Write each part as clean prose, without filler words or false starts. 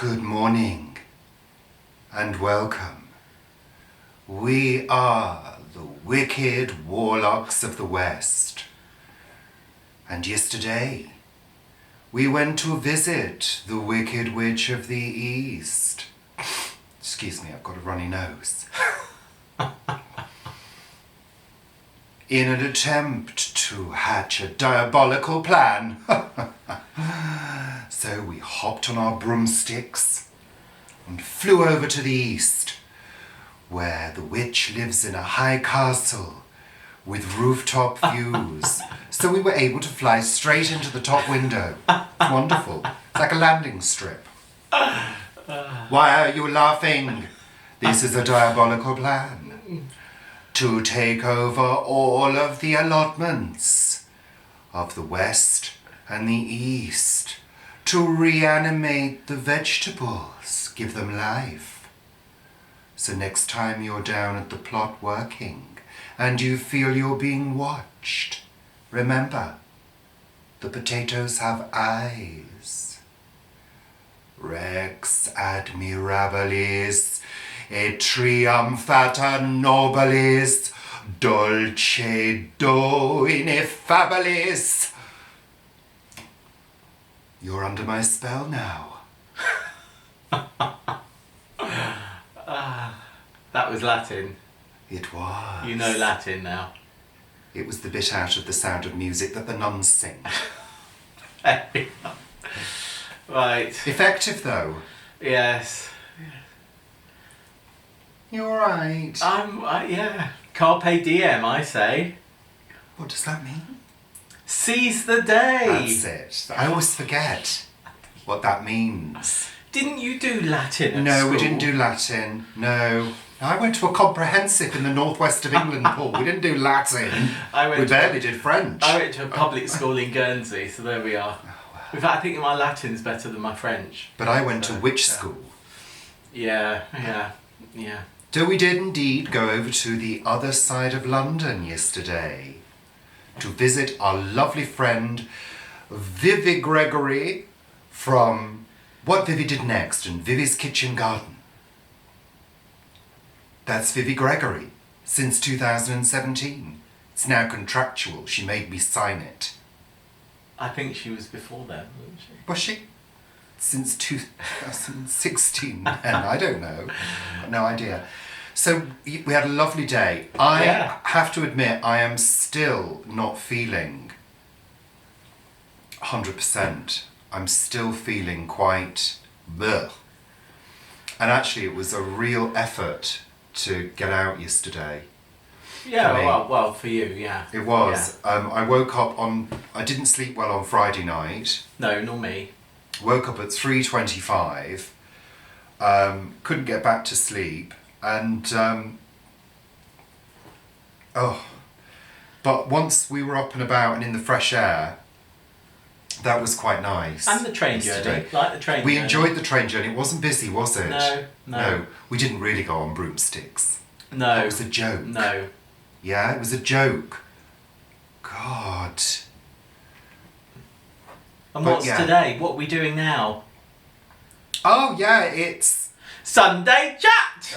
Good morning and welcome. We are the wicked warlocks of the West. And yesterday we went to visit the wicked witch of the East. Excuse me, I've got a runny nose. In an attempt to hatch a diabolical plan. So we hopped on our broomsticks and flew over to the east, where the witch lives in a high castle with rooftop views. So we were able to fly straight into the top window. It's wonderful. It's like a landing strip. Why are you laughing? This is a diabolical plan to take over all of the allotments of the West and the East, to reanimate the vegetables, give them life. So next time you're down at the plot working and you feel you're being watched, remember, the potatoes have eyes. Rex admirabilis et triumphata nobilis dulce do ineffabilis. You're under my spell now. That was Latin. It was. You know Latin now. It was the bit out of The Sound of Music that the nuns sing. Right. Effective though. Yes. You alright? Yeah. Carpe diem, I say. What does that mean? Seize the day. That's it. I always forget what that means. Didn't you do Latin at No, school? we didn't do Latin. No. I went to a comprehensive in the northwest of England, Paul. We didn't do Latin. We barely did French. I went to a public school in Guernsey, so there we are. Oh, wow. In fact, I think my Latin's better than my French. But I went to which school? Yeah. So we did indeed go over to the other side of London yesterday to visit our lovely friend Vivi Gregory from What Vivi Did Next and Vivi's Kitchen Garden. That's Vivi Gregory since 2017. It's now contractual. She made me sign it. I think she was before then, wasn't she? Was she? Since 2016 then, I don't know. Got no idea. So we had a lovely day. I have to admit, I am still not feeling 100%. I'm still feeling quite bleh. And actually it was a real effort to get out yesterday. Yeah, well, for you, yeah. It was. Yeah. I woke up I didn't sleep well on Friday night. No, nor me. Woke up at 3:25, couldn't get back to sleep, and but once we were up and about and in the fresh air, that was quite nice. And the train journey, like the train journey. We enjoyed the train journey. It wasn't busy, was it? No. We didn't really go on broomsticks. No. It was a joke. No. Yeah, it was a joke. God. And what's today? What are we doing now? Oh yeah, it's Sunday chat!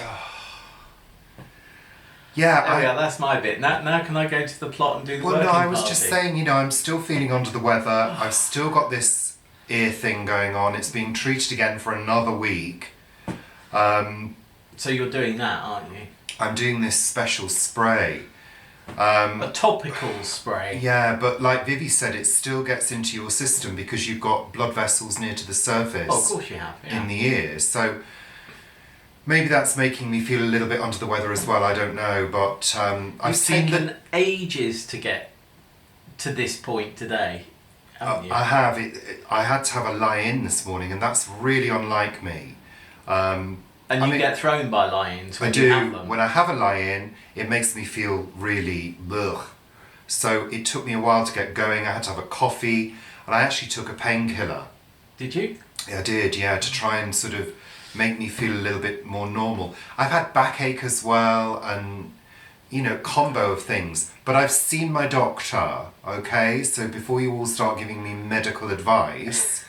Yeah, that's my bit. Now can I go to the plot and do the working no, I was party? just saying, I'm still feeling under the weather. I've still got this ear thing going on. It's being treated again for another week. So you're doing that, aren't you? I'm doing this special spray. A topical spray. Yeah, but like Vivi said, it still gets into your system because you've got blood vessels near to the surface. Oh, of course you have, yeah. In the ears. So maybe that's making me feel a little bit under the weather as well, I don't know. But I've seen taken ages to get to this point today, haven't you? I have. I had to have a lie-in this morning, and that's really unlike me. And you get thrown by lions when I you do. have them. When I have a lie-in, it makes me feel really blech. So it took me a while to get going. I had to have a coffee, and I actually took a painkiller. Did you? Yeah, I did, yeah, to try and sort of make me feel a little bit more normal. I've had backache as well, and, combo of things. But I've seen my doctor, okay? So before you all start giving me medical advice,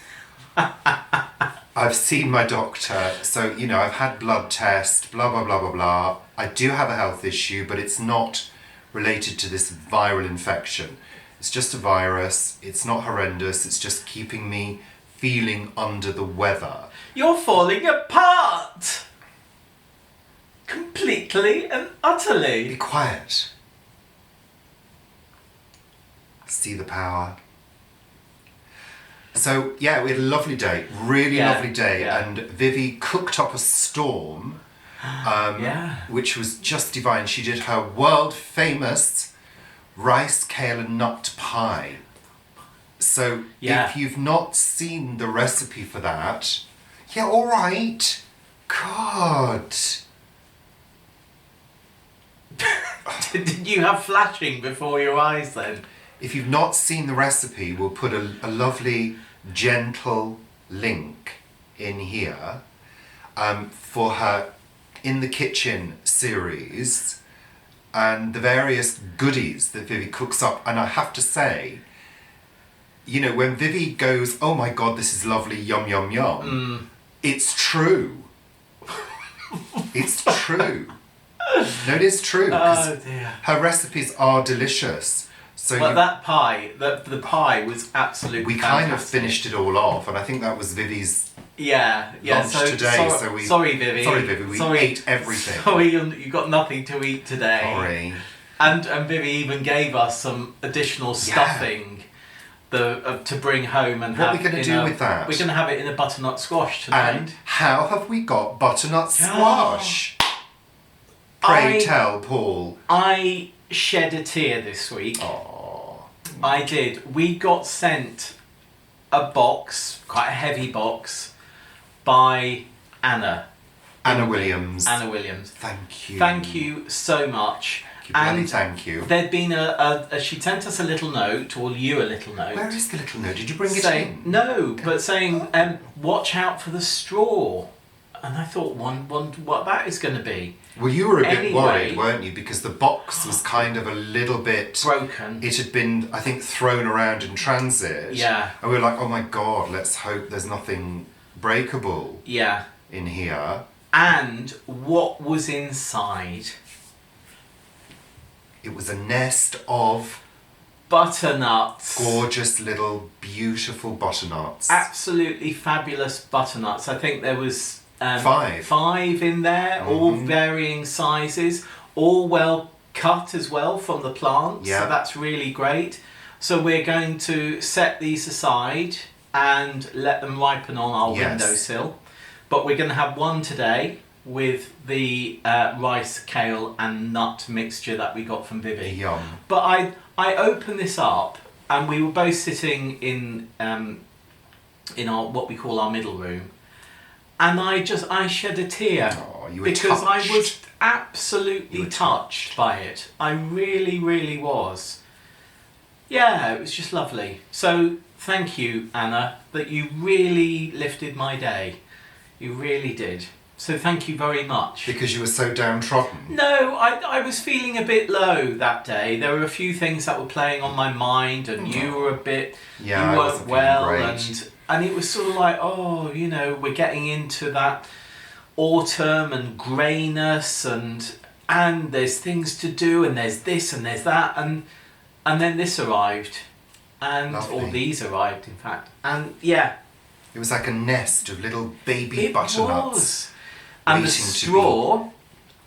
I've seen my doctor, so, you know, I've had blood test, blah, blah, blah, blah, blah. I do have a health issue, but it's not related to this viral infection. It's just a virus. It's not horrendous. It's just keeping me feeling under the weather. You're falling apart! Completely and Be utterly. quiet. See the power. So, yeah, we had a lovely day. Really Yeah, lovely day. yeah. And Vivi cooked up a storm, Yeah. which was just divine. She did her world famous rice, kale and nut pie. So, Yeah. if you've not seen the recipe for that, yeah, all right. God. Did you have flashing before your eyes then? If you've not seen the recipe, we'll put a lovely, gentle link in here for her In the Kitchen series and the various goodies that Vivi cooks up. And I have to say, you know, when Vivi goes, oh my God, this is lovely, yum, yum, yum, it's true. It's true. No, it is true. 'Cause Oh dear. her recipes are delicious. So But that pie, the pie was absolutely we kind of fantastic. finished it all off, and I think that was Vivi's Yeah. lunch So, today. sorry, sorry, Vivi. Sorry, Vivi. We ate everything. Sorry, you got nothing to eat today. Sorry. And Vivi even gave us some additional stuffing to bring home and What have. are we going to in do a- with that? We're going to have it in a butternut squash tonight. And how have we got butternut squash? Pray tell, Paul. I shed a tear this week. Oh. I did. We got sent a box, quite a heavy box, by Anna. Anna Williams. Anna Williams. Thank you. Thank you so much. And thank you. There'd been she sent us a little note, or you a little note. Where is the little note? Did you bring it saying, in? No, but saying, watch out for the straw. And I thought, wonder what that is going to be. Well, you were a bit Anyway. worried, weren't you? Because the box was kind of a little bit Broken. It had been, I think, thrown around in transit. Yeah. And we were like, oh my God, let's hope there's nothing breakable Yeah. in here. And what was inside? It was a nest of Butternuts. gorgeous little, beautiful butternuts. Absolutely fabulous butternuts. I think there was 5. 5 in there, all varying sizes, all well cut as well from the plant. Yeah. So that's really great. So we're going to set these aside and let them ripen on our Yes. windowsill. But we're going to have one today with the rice, kale and nut mixture that we got from Vivi. Yum. But I opened this up and we were both sitting in our what we call our middle room, and I shed a tear Oh, you were because touched. I was absolutely You were touched by it. I really, really was. Yeah, it was just lovely. So thank you, Anna, that you really lifted my day. You really did. So thank you very much. Because you were so downtrodden. No, I was feeling a bit low that day. There were a few things that were playing on my mind, and you were a bit, Yeah, I you wasn't weren't well, feeling great. and it was sort of like, oh, you know, we're getting into that autumn and greyness, and there's things to do, and there's this and there's that, and then this arrived, and or Lovely. these arrived, in fact, and yeah, It was like a nest of little baby it butternuts. was. And the waiting to be- straw.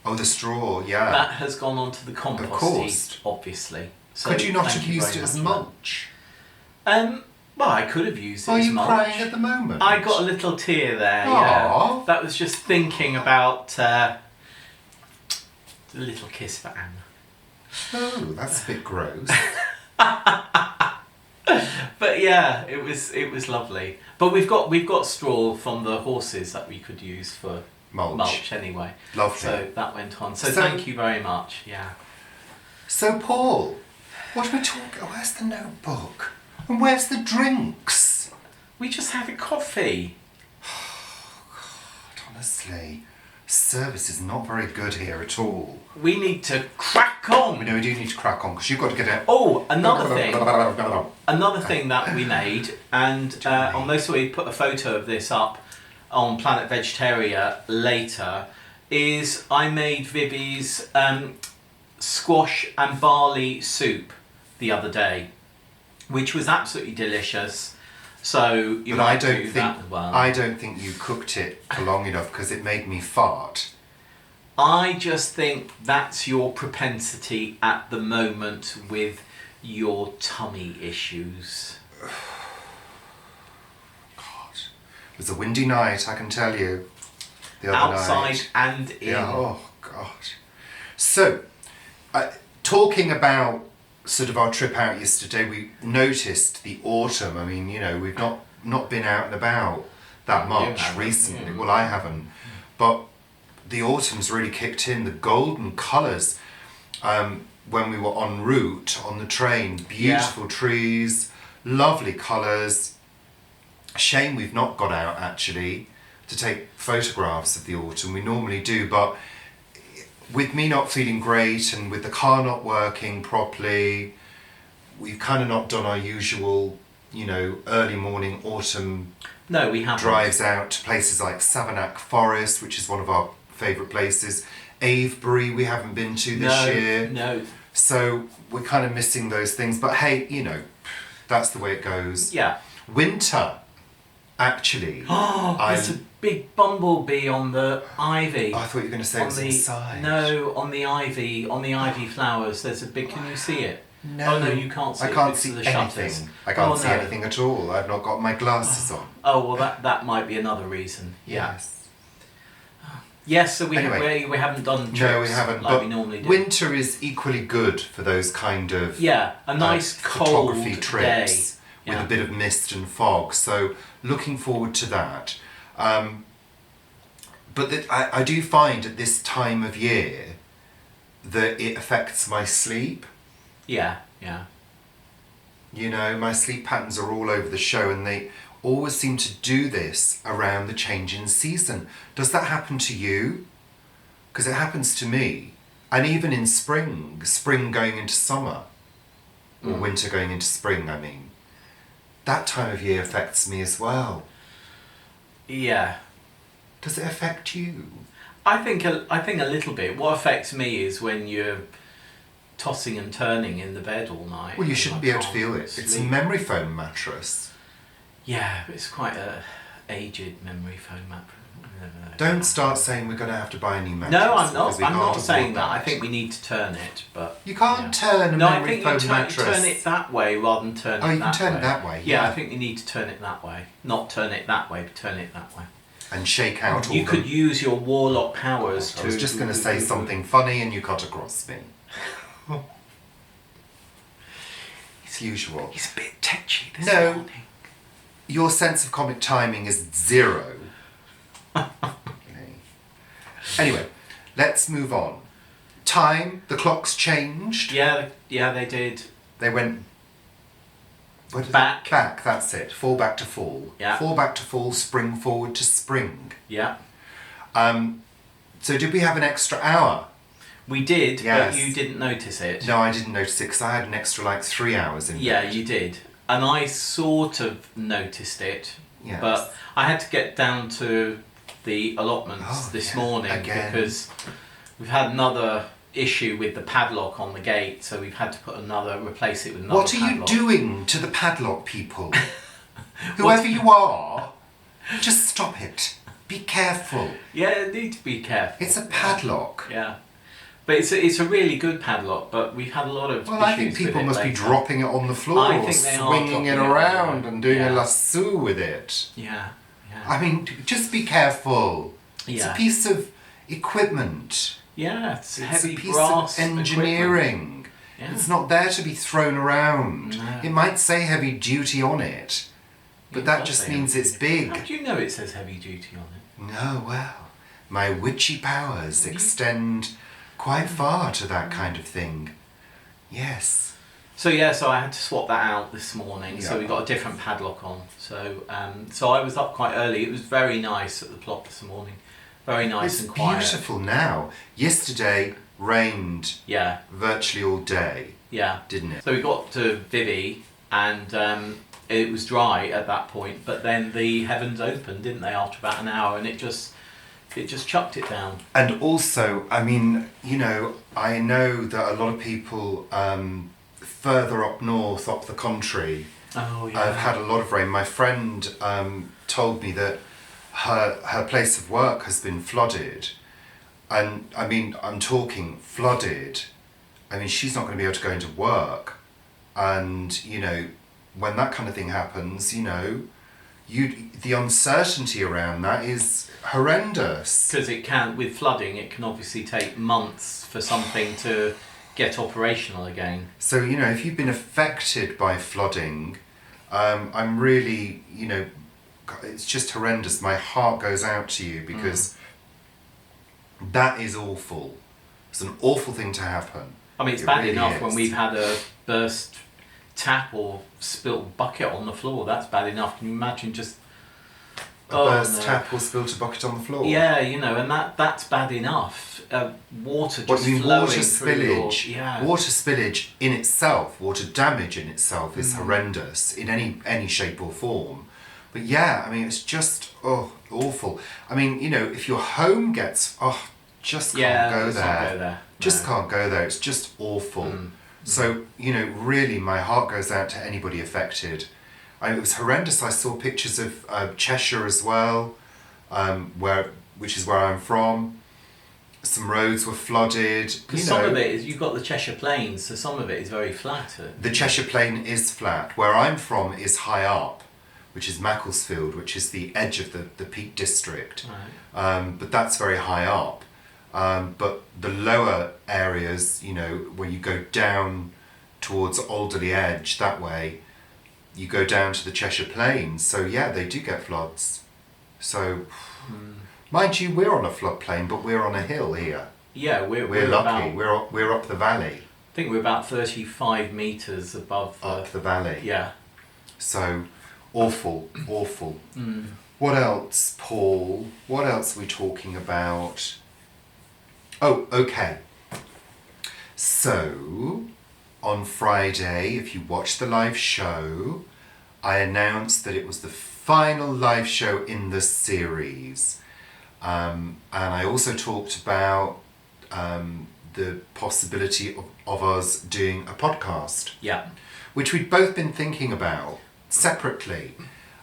Oh, the straw, yeah. That has gone onto the compost course. heap, obviously. So Could you not thank have you used very it as much for that. mulch? Well, I could have used it Are as you mulch. crying at the moment? I got a little tear there. Aw. Yeah. That was just thinking about a little kiss for Anna. Oh, that's a bit gross. But yeah, it was lovely. But we've got straw from the horses that we could use for Mulch. anyway. Lovely. So that went on. So So- thank you very much. Yeah. So, Paul, what are we talking? Where's the notebook? And where's the drinks? We just had a coffee. God, honestly, service is not very good here at all. We need to crack on. We know we do need to crack on because you've got to get out. Oh, another thing that we made, and on Motorway put a photo of this up. on Planet Vegetaria later, is I made Vivi's squash and barley soup the other day, which was absolutely delicious. So you might do that as well. I don't think you cooked it for long enough because it made me fart. I just think that's your propensity at the moment with your tummy issues. God, it was a windy night, I can tell you. The other Outside night. and in. Yeah, oh God. So, talking about sort of our trip out yesterday, we noticed the autumn. I mean, you know, we've not been out and about that much recently. Well, I haven't. But the autumn's really kicked in. The golden colours when we were en route on the train. Beautiful trees, lovely colours. Shame we've not got out actually to take photographs of the autumn. We normally do, but with me not feeling great and with the car not working properly, we've kind of not done our usual, you know, early morning autumn we haven't. Drives out to places like Savernake Forest, which is one of our favourite places. Avebury we haven't been to this year. No. So we're kind of missing those things. But hey, you know, that's the way it goes. Yeah. Winter, actually. There's a big bumblebee on the ivy. I thought you were going to say it was inside. No, on the ivy flowers. There's a big. Can you see it? No. Oh no, you can't see it. I can't because see of the anything. shutters. I can't see anything at all. I've not got my glasses on. Oh well, that might be another reason. Yeah. Yes. Yes, so we haven't done trips No, we haven't. like But we normally do. winter is equally good for those kind of a nice cold photography trips day. with a bit of mist and fog. So looking forward to that. But I do find at this time of year that it affects my sleep. Yeah. You know, my sleep patterns are all over the show, and they always seem to do this around the change in season. Does that happen to you? Because it happens to me. And even in spring going into summer, or winter going into spring, I mean, that time of year affects me as well. Yeah. Does it affect you? I think a little bit. What affects me is when you're tossing and turning in the bed all night. Well, you shouldn't be able to feel it. Sleep. It's a memory foam mattress. Yeah, but it's quite a aged memory foam mattress. Don't start saying we're going to have to buy a new mattress. No, I'm not. because we I'm can't not afford saying that. I think we need to turn it, but you can't turn a No, I memory think foam you mattress. turn it that way rather than turn it that way. Oh, you can turn it that way. Yeah, I think you need to turn it that way. Not turn it that way, but turn it that way. And shake out all You could use your warlock powers to... I was just going to say something funny and you cut across me. It's usual. He's a bit tetchy this No. morning. Your sense of comic timing is zero. Okay. Anyway, let's move on. Time, the clocks changed. Yeah, they did. They went... Back. Back, that's it. Fall back to fall. Yeah. Fall back to fall, spring forward to spring. Yeah. So did we have an extra hour? We did, Yes. but you didn't notice it. No, I didn't notice it because I had an extra 3 hours in Yeah, bed. you did. And I sort of noticed it. Yes. But I had to get down to the allotments this morning again. because we've had another issue with the padlock on the gate, so we've had to replace it with another What are padlock. you doing to the padlock people? Whoever you are, just stop it. Be careful. Yeah, you need to be careful. It's a padlock. Yeah. But it's a really good padlock, but we've had a lot of Well, issues I think people with it must be lately. dropping it on the floor, I or think they are swinging it dropping it around and doing a Yeah. lasso with it. Yeah. I mean, just be careful. It's a Yeah. piece of equipment. Yeah, it's heavy a piece brass of engineering. Yeah. It's not there to be thrown around. No. It might say heavy duty on it, but It that does just say means heavy it's duty. big. How do you know it says heavy duty on it? No, well, my witchy powers extend quite far to that kind of thing. Yes. So I had to swap that out this morning. So Yeah. we got a different padlock on. So I was up quite early. It was very nice at the plot this morning. Very nice It's and quiet. beautiful now. Yesterday rained Yeah, virtually all day, yeah. didn't it? So we got to Vivi and it was dry at that point, but then the heavens opened, didn't they, after about an hour, and it just chucked it down. And also, I mean, I know that a lot of people further up north, up the country, have had a lot of rain. My friend told me that her place of work has been flooded. And I mean, I'm talking flooded. I mean, she's not going to be able to go into work. And, when that kind of thing happens, the uncertainty around that is horrendous. Because with flooding, it can obviously take months for something to get operational again. So, if you've been affected by flooding, I'm really, it's just horrendous. My heart goes out to you because that is awful. It's an awful thing to happen. I mean, it's bad really enough when we've had a burst tap or spilt bucket on the floor. That's bad enough. Can you imagine just burst tap or spilt a bucket on the floor? Yeah, and that's bad enough. Water just flowing water spillage. Water spillage in itself, water damage in itself is horrendous in any shape or form. But yeah, I mean, it's just awful. I mean, if your home gets just can't go there. Can't go there. It's just awful. So, really my heart goes out to anybody affected. It was horrendous. I saw pictures of Cheshire as well, which is where I'm from. Some roads were flooded. Because some of it is, you've got the Cheshire Plains, so some of it is very flat. The Cheshire Plain is flat. Where I'm from is high up, which is Macclesfield, which is the edge of the Peak District. Right. But that's very high up. But the lower areas, where you go down towards Alderley Edge, that way, you go down to the Cheshire Plains. So yeah, they do get floods. So, mind you, we're on a floodplain, but we're on a hill here. Yeah, we're lucky. We're up the valley. I think we're about 35 metres above up the valley. Yeah. So, awful. What else, Paul? What else are we talking about? Oh, okay. So, on Friday, if you watched the live show, I announced that it was the final live show in the series. And I also talked about the possibility of us doing a podcast. Yeah. Which we'd both been thinking about separately.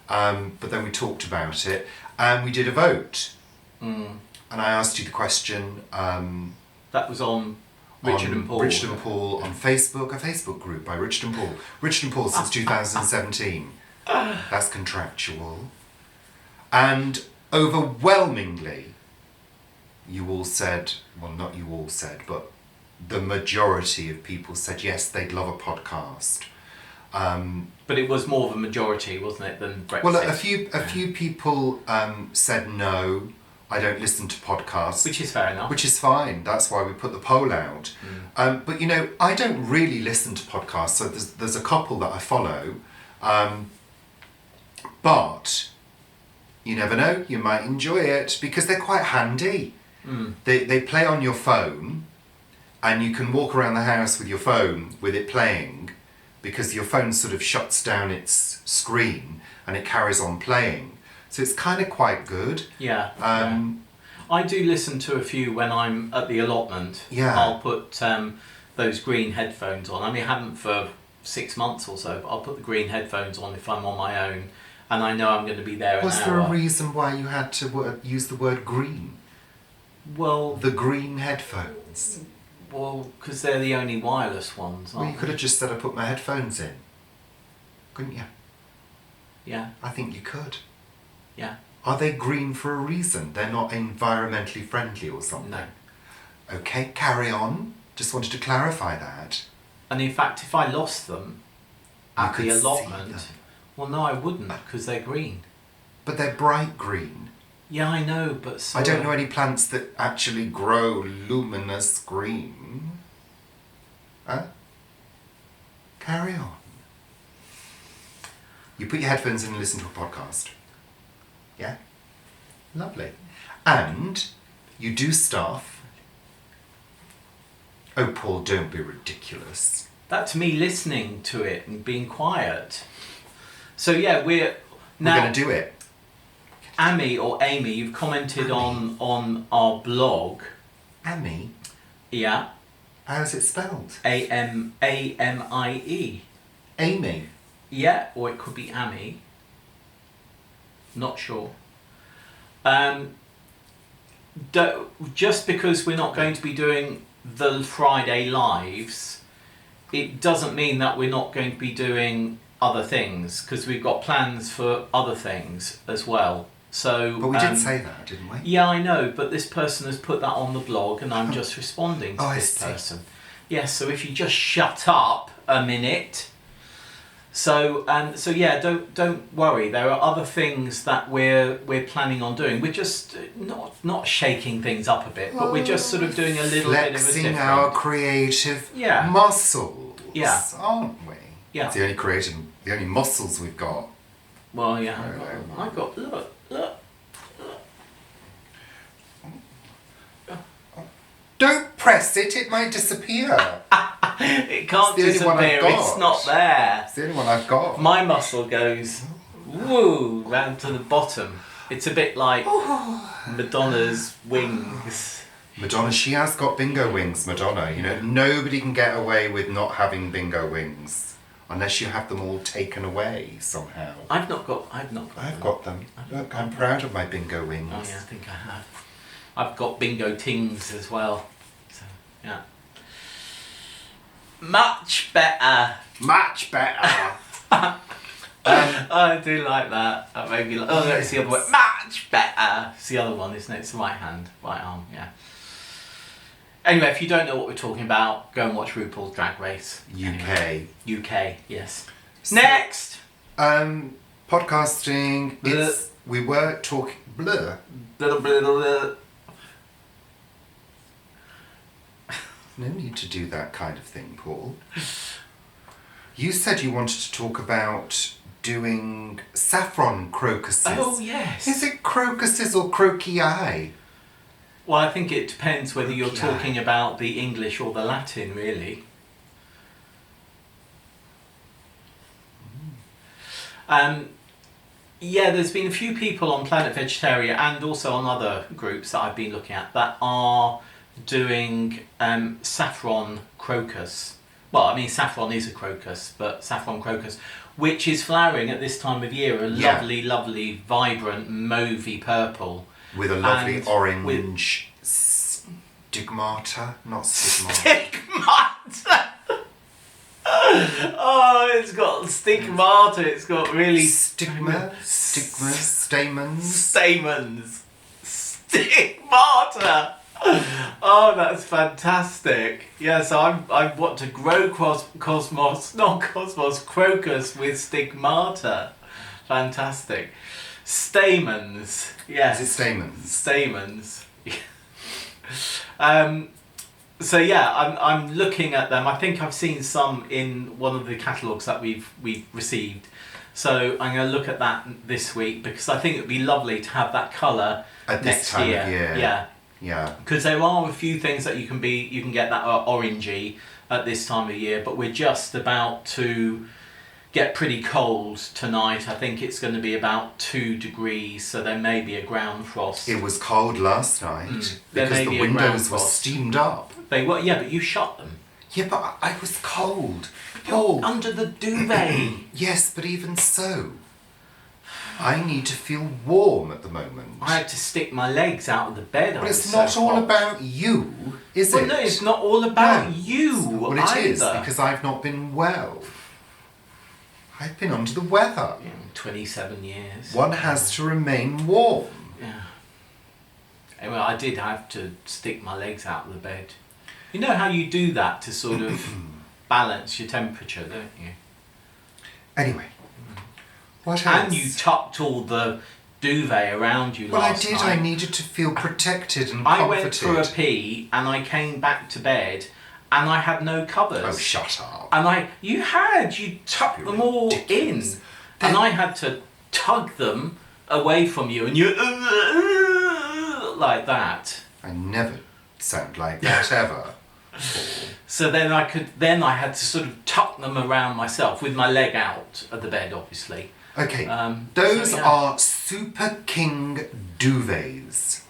But then we talked about it and we did a vote. And I asked you the question. That was on Richard and Paul. Richard and Paul on Facebook, a Facebook group by Richard and Paul. Richard and Paul since 2017. That's contractual. And overwhelmingly, you all said, well, not you all said, but the majority of people said yes, they'd love a podcast. But it was more of a majority, wasn't it, than Brexit? Well, a few people said no. I don't listen to podcasts. Which is fair enough. Which is fine. That's why we put the poll out. But I don't really listen to podcasts. So there's a couple that I follow. But you never know. You might enjoy it because they're quite handy. They play on your phone and you can walk around the house with your phone with it playing because your phone sort of shuts down its screen and it carries on playing. So it's kind of quite good. Yeah. I do listen to a few when I'm at the allotment. Yeah. I'll put those green headphones on. I mean, I haven't for 6 months or so, but I'll put the green headphones on if I'm on my own and I know I'm going to be there an hour. Was there a reason why you had to use the word green? Well... The green headphones? Well, because they're the only wireless ones, Well, you could have just said I put my headphones in. Couldn't you? Yeah. I think you could. Yeah. Are they green for a reason? They're not environmentally friendly or something? No. Okay, carry on. Just wanted to clarify that. And in fact, if I lost them at the allotment, well, no, I wouldn't, because they're green. But they're bright green. Yeah, I know, but so... I don't know any plants that actually grow luminous green. Huh? Carry on. You put your headphones in and listen to a podcast. Yeah? Lovely. And you do stuff. Oh, Paul, don't be ridiculous. That's me listening to it and being quiet. So yeah, we're going to do it. Amy or Amy, you've commented on our blog. Amy? Yeah. How's it spelled? Amie. Amy? Yeah, or it could be Amy. Not sure. Just because we're not going to be doing the Friday lives, it doesn't mean that we're not going to be doing other things, because we've got plans for other things as well. So, but we did say that, didn't we? Yeah, I know, but this person has put that on the blog and I'm just responding to this person. Yes, so if you just shut up a minute. So yeah, don't worry. There are other things that we're planning on doing. We're just not shaking things up a bit, but we're just sort of doing a little bit of a different. Flexing our creative muscles, aren't we? Yeah. It's the only muscles we've got. Well, yeah, I've got look. Don't press it; it might disappear. It can't disappear. It's not there. It's the only one I've got. My muscle goes woo round to the bottom. It's a bit like Madonna's wings. Madonna, she has got bingo wings, Madonna. You know, nobody can get away with not having bingo wings. Unless you have them all taken away somehow. I've got them. I've got them. Look, I'm proud of my bingo wings. Oh yeah, I think I have. I've got bingo tings as well. So, yeah. Much better. Much better. I do like that. That made me like, oh, that's the other way. Much better. It's the other one, isn't it? It's the right arm, yeah. Anyway, if you don't know what we're talking about, go and watch RuPaul's Drag Race. UK, yes. So, next! Podcasting. We were talking... No need to do that kind of thing, Paul. You said you wanted to talk about doing saffron crocuses. Oh, yes. Is it crocuses or crocii? Well, I think it depends whether you're talking about the English or the Latin, really. Yeah, there's been a few people on Planet Vegetaria and also on other groups that I've been looking at that are doing saffron crocus. Well, I mean, saffron is a crocus, but saffron crocus, which is flowering at this time of year, a lovely, vibrant, mauvey purple. With a lovely orange stigmata, not stigmata. Stigmata! Oh, it's got stigmata, it's got really... Stamens. Stigmata! Oh, that's fantastic. Yeah, so I want to grow crocus with stigmata. Fantastic. Stamens. Yes. Is it stamens? Stamens. So yeah, I'm looking at them. I think I've seen some in one of the catalogues that we've received. So I'm going to look at that this week because I think it'd be lovely to have that colour at next this time year. Of year. Yeah. Yeah. Because there are a few things that you can get that are orangey at this time of year, but we're just about to get pretty cold tonight. I think it's going to be about 2 degrees, so there may be a ground frost. It was cold last night because the windows were steamed up. They were, yeah, but you shut them. Yeah, but I was cold. You're under the duvet. Yes, but even so, I need to feel warm at the moment. I had to stick my legs out of the bed. But it's not all about you, is it? Well, no, it's not all about you well, it is, because I've not been well. I've been under the weather. 27 years. One has to remain warm. Yeah. Anyway, I did have to stick my legs out of the bed. You know how you do that to sort of balance your temperature, don't you? Anyway, what else? And you tucked all the duvet around you last night. Well, I did. I needed to feel protected and comforted. I went for a pee and I came back to bed and I had no covers. Oh, shut up. And you tucked them all in. And I had to tug them away from you and you like that. I never sound like that ever. So then I had to sort of tuck them around myself with my leg out of the bed, obviously. Okay, So, those yeah. are Super King duvets.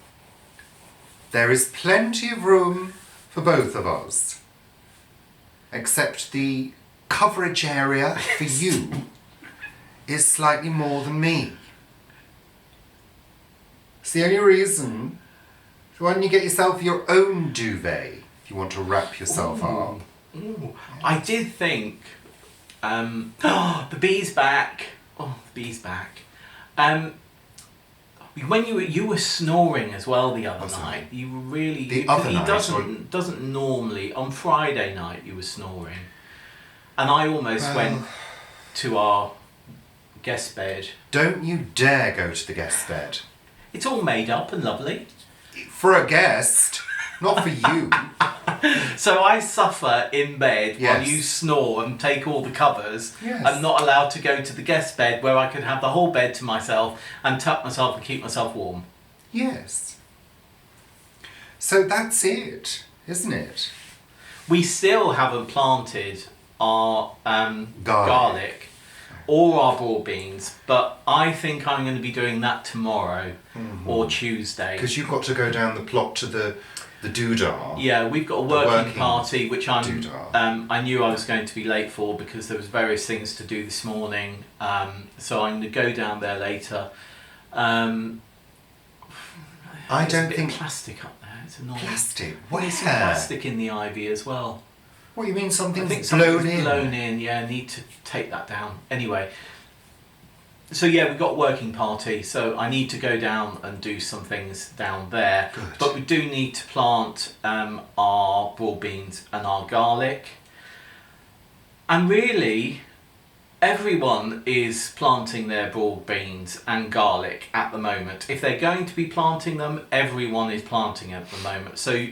There is plenty of room for both of us. Except the coverage area for you is slightly more than me. It's the only reason. So why don't you get yourself your own duvet if you want to wrap yourself up? Ooh. I did think, the bee's back. Oh, the bee's back. When you were snoring as well the other Was I? night, you were really. The other he night, doesn't normally. On Friday night, you were snoring, and I almost went to our guest bed. Don't you dare go to the guest bed. It's all made up and lovely. For a guest, not for you. So I suffer in bed while Yes. you snore and take all the covers. Yes. I'm not allowed to go to the guest bed where I can have the whole bed to myself and tuck myself and keep myself warm. Yes. So that's it, isn't it? We still haven't planted our garlic or our broad beans, but I think I'm going to be doing that tomorrow or Tuesday. Because you've got to go down the plot to the doodah. Yeah, we've got a The working working party, which doodah. I knew I was going to be late for because there was various things to do this morning. So I'm going to go down there later. I There's a don't bit think of plastic up there. It's annoying. plastic. There's some Where? plastic in the ivy as well. What, you mean I something's think blown something's in? blown in. Yeah, I need to take that down. Anyway, so yeah, we've got a working party. So I need to go down and do some things down there. Good. But we do need to plant our broad beans and our garlic. And really, everyone is planting their broad beans and garlic at the moment. If they're going to be planting them, everyone is planting at the moment. So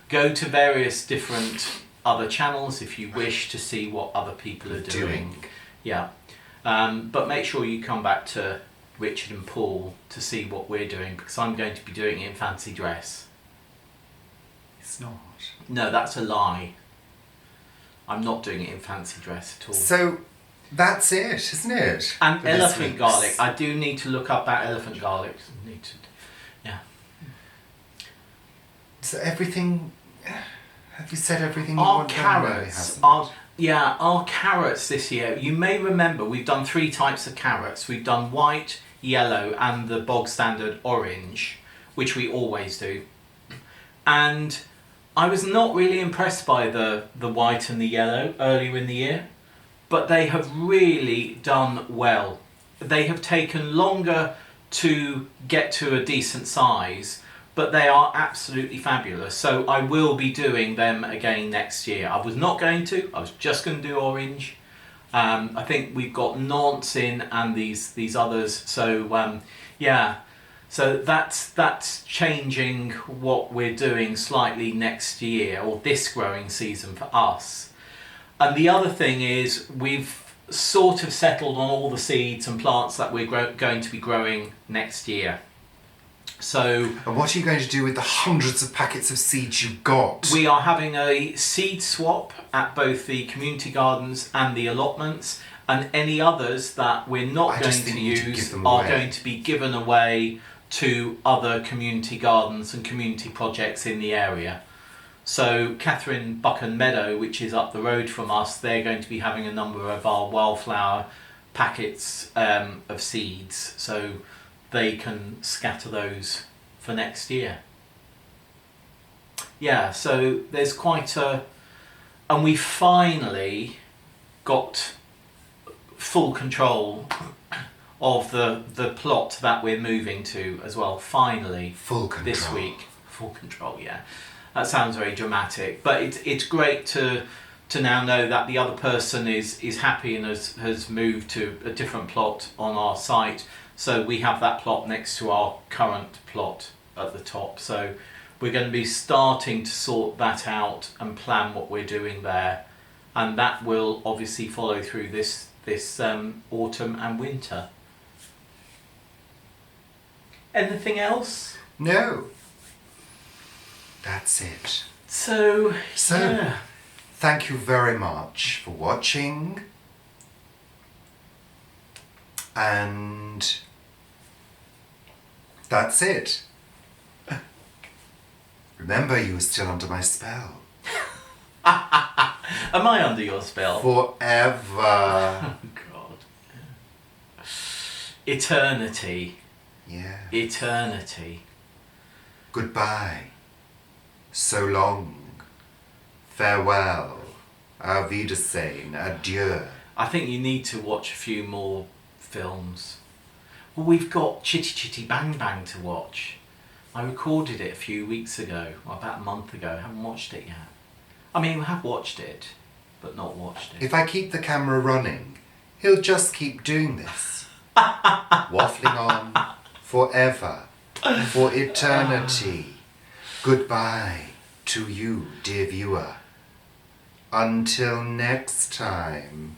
go to various different other channels if you wish to see what other people are doing. Yeah. But make sure you come back to Richard and Paul to see what we're doing, because I'm going to be doing it in fancy dress. It's not. No, that's a lie. I'm not doing it in fancy dress at all. So that's it, isn't it? And for this elephant week's- garlic. I do need to look up that elephant garlic. Yeah. So everything. Have you said everything you Our want? No, it carrots hasn't. our carrots this year. You may remember we've done 3 types of carrots. We've done white, yellow, and the bog standard orange, which we always do. And I was not really impressed by the white and the yellow earlier in the year, but they have really done well. They have taken longer to get to a decent size, but they are absolutely fabulous. So I will be doing them again next year. I was not going to, I was just going to do orange. I think we've got Nantes in and these others. So yeah, so that's changing what we're doing slightly next year, or this growing season for us. And the other thing is we've sort of settled on all the seeds and plants that we're going to be growing next year. So And what are you going to do with the hundreds of packets of seeds you've got? we are having a seed swap at both the community gardens and the allotments, and any others that we're not I going just to think you need to use give them are away. going to be given away to other community gardens and community projects in the area. So Catherine Buchan Meadow, which is up the road from us, they're going to be having a number of our wildflower packets of seeds, so they can scatter those for next year. Yeah, so there's quite a... And we finally got full control of the plot that we're moving to as well, finally. Full control. This week. Full control, yeah. That sounds very dramatic, but it's great to now know that the other person is happy and has moved to a different plot on our site. So we have that plot next to our current plot at the top. So we're going to be starting to sort that out and plan what we're doing there, and that will obviously follow through this autumn and winter. Anything else? No. That's it. So yeah. Thank you very much for watching. And that's it. Remember, you were still under my spell. Am I under your spell? Forever. Oh, God. Eternity. Yeah. Eternity. Goodbye. So long. Farewell. Auf Wiedersehen. Adieu. I think you need to watch a few more films. Well, we've got Chitty Chitty Bang Bang to watch. I recorded it a few weeks ago, or about a month ago. I haven't watched it yet. I mean, we have watched it, but not watched it. If I keep the camera running, he'll just keep doing this. Waffling on forever, for eternity. Goodbye to you, dear viewer. Until next time.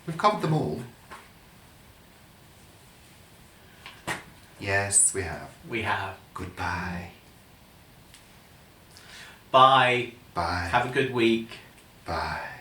We've covered them all. Yes, we have. We have. Goodbye. Bye. Bye. Have a good week. Bye.